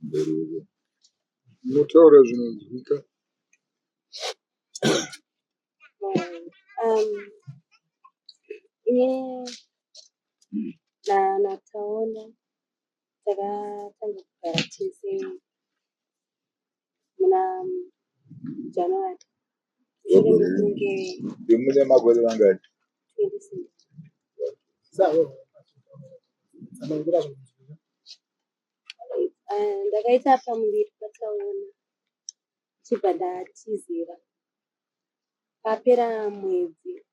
Nderuko. Mutaura zvinonzwika. nataona takatanga kugara tese muna January. Shure mekunge Mune makore mangani? 26. Ndakaita pamuviri pataona chibva ndatizira. Papera mwedzi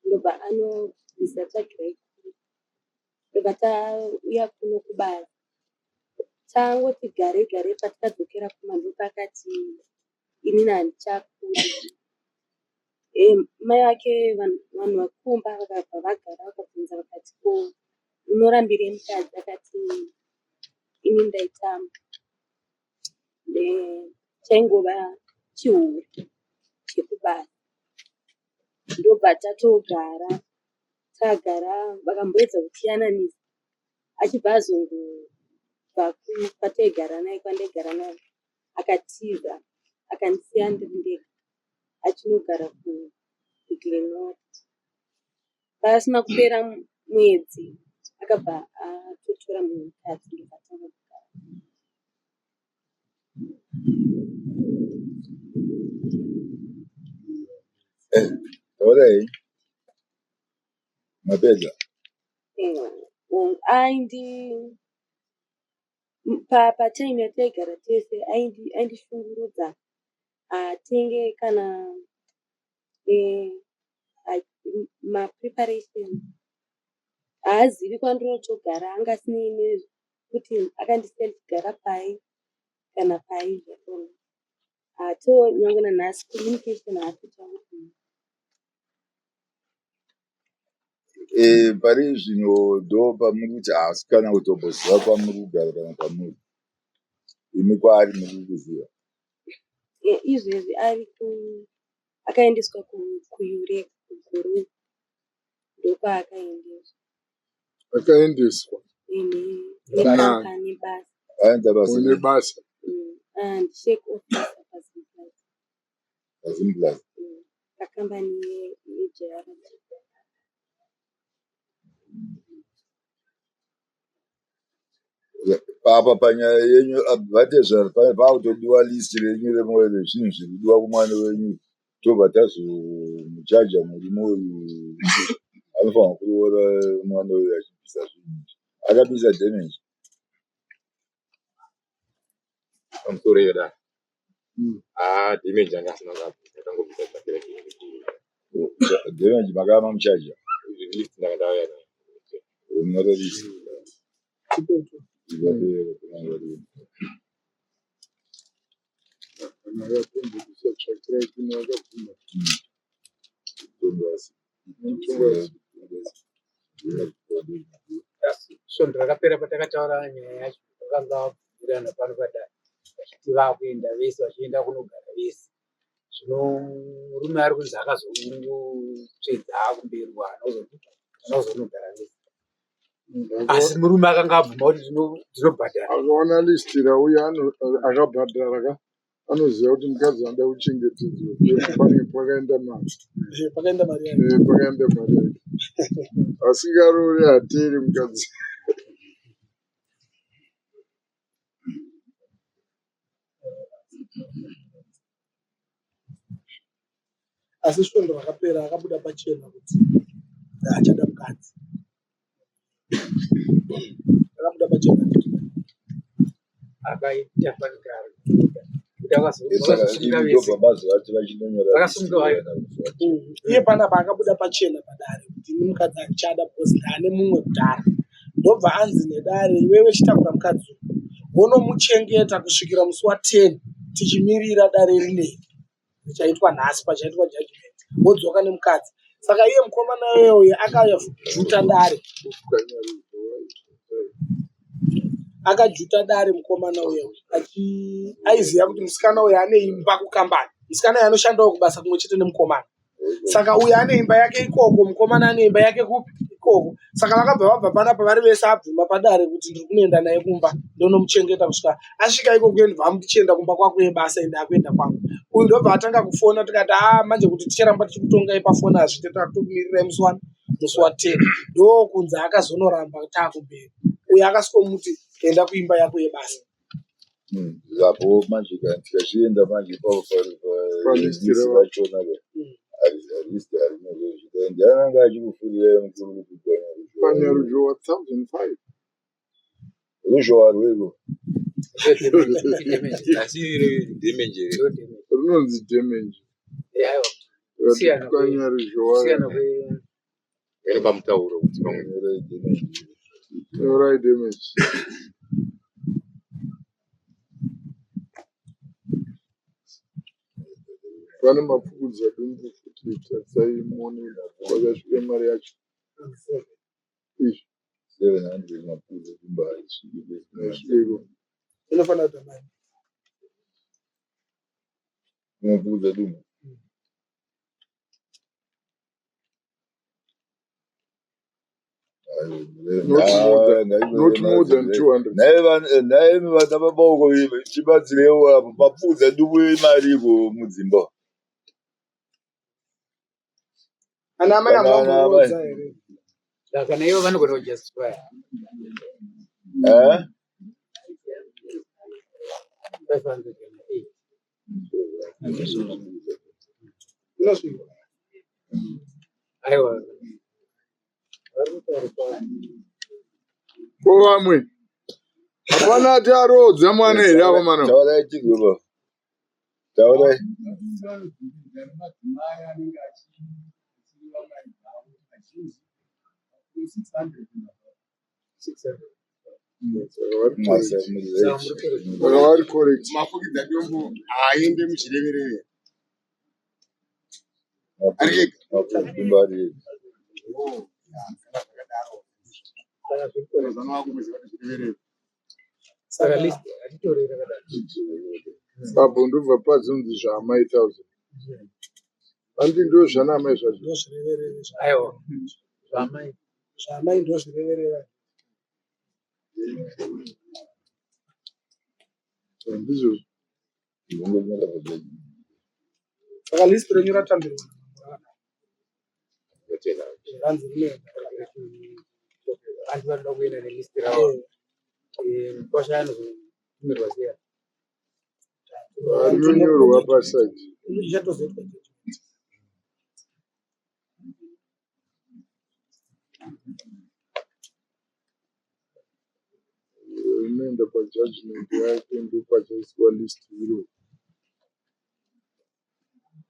ndobva anobvisa tsvagirai kuru. Ndobva tauya kuno kubara. Tangoti gare gare patakadzokera kumando pakati inini handichakudi. Mai vake vanhu vakumba vakabva vagara vakabvunza vakati ko unorambire mukadzi akati ini ndaitama. Chaingova chiuru chekubara. Ndobva tatogara vakamboedza kutiyananisa achibva azongobva kwataigara naye kwandaigara naye akatiza akandisiya ndiri ndega achinogara kuGlenort. Pasina kupera mwedzi akabva atotora mumwe mukadzi ndokatanga kugara. Olei. Mapedza. Patime yataigara tese aindishungurudza atenge kana mapreparation. Haazivi kwandinotogara, angasinei kuti akandisiya ndichigara pai kana pai zvakona. Nyangwe nanhasi communication haasitauri. Pari zvino ndo pamuri kuti haasi kana kutomboziva kwamuri kugara kana kwamuri. Imi kwaari muri kuziva. Izvezvi akaendeswa kuUREC kuguru ndokwaakaendeswa. Akaendeswa Nekambani basa. Aenda basa. Une basa. Check officer Pazimplaza. Pakambani yeJR. Papa panyaya yenyu vatezvaro paakutodiwa list renyu remwoyo rezvinhu zviridiwa kumwana wenyu tobva tazomuchaja murimo uyu anofanira kuroora mwana uyu achibvisa zvinhu. Akabvisa damage. Pamusoro yeda. Damage anga asina kubvisa akangobvisa tsvagirai. Damage makama muchaja. List ndakandauya nayo. Unoda list. Svondo rakapera patakataura nyaya yacho vakanga vabvurana pano padare vachiti vakuenda vese vachienda kunogara vese. Zvino murume ari kunzi akazongosvedza kumberwa anozonogara vese. Asi murume akanga abvuma kuti ndinobhadhara. Akaona list rauya akabhadhara anoziva kuti mukadzi anoda kuchengetedzwa. Panenge pakaenda mari. Pakaenda mari yake. Pakaenda mari yake. Asingarori hateri mukadzi. Asi svondo rakapera akabuda pachena kuti achada mukadzi. Akabuda pachena kuti akaita panikari. Iye panapa akabuda pachena padare kuti ini mukadzi achada because ndane mumwe kudhara. Ndobva anzi nedare iwewe chitakura mukadzi wonomuchengeta kusvikira musi wa10 tichimirira dare rinei richaitwa nhasi pachaitwa judgment wodzoka nemukadzi. Saka iye mukomana wewe akajuta dare. Akajuta dare mukomana wewe aiziva kuti musikana uyu ane imba kukambani. Musikana uyu anoshandawo kubasa kumwe chete nemukomana. Saka uyu ane imba yake ikoko, mukomana ane imba yake ikoko. Saka vakabva vabva panapa vari vese abvuma padare kuti ndiri kunoenda naye kumba ndonomuchengeta kusvika asvika ikoko ndobva amuchienda kumba kwako yebasa ende akuenda kwangu. Uyu ndobva atanga kufona tikati manje kuti ticharamba tichikutongai pafoni hazvite takutomirirai musi wa 10 ndokunzi akazonoramba takumberi. Uyu akasikomuti enda kuimba yako yebasa. Zapo manje tikachienda manje palisi vachona alisti arinozozvita ndiananga achikufurira mukuru kuti Fanya ruzhowa 1005 ruzhowa rwego asi damage runonzi damage. Kanya ruzhowa ene pamutauro kuti pamwe nyorai damage. Pane mapfudzi adumbu futi tadzaimonera vakasvika mari yacho 700 mapfudzo nasviko Inofanira kuti mari. mapfudzo dumu not more than 200. naye vana vabauko chibatsirewo apo mapfudzo dumu imariko mudzimba Ana mai amamborodza here. Kana ivo vanogona kujustify. eh 508. Inosvika. Aiwa. Ko vamwe hapana ati arodza mwana here ava mana taurai chigoma taurai vari correct. mafukidza dombo aende muchireverere mapfudzo ari Saka list atitorera kadaro. Apo ndobva padzonzi zvaamai 1000 andi ndo zvanamai zvacho Ndozvireverera zva. Aiwa. Zvamai. Zvamai ndozvireverera. ndizvo Saka list renyu ratambirwa. yotena Ranzi rinoenda. Antu vanoda kuenda nelist ravo. Kwasha anozotumirwa sei? rinonyorwa pasaiti. Ichatozoitwa. Inoenda pajudgment yake ndo pachaiswa list iro.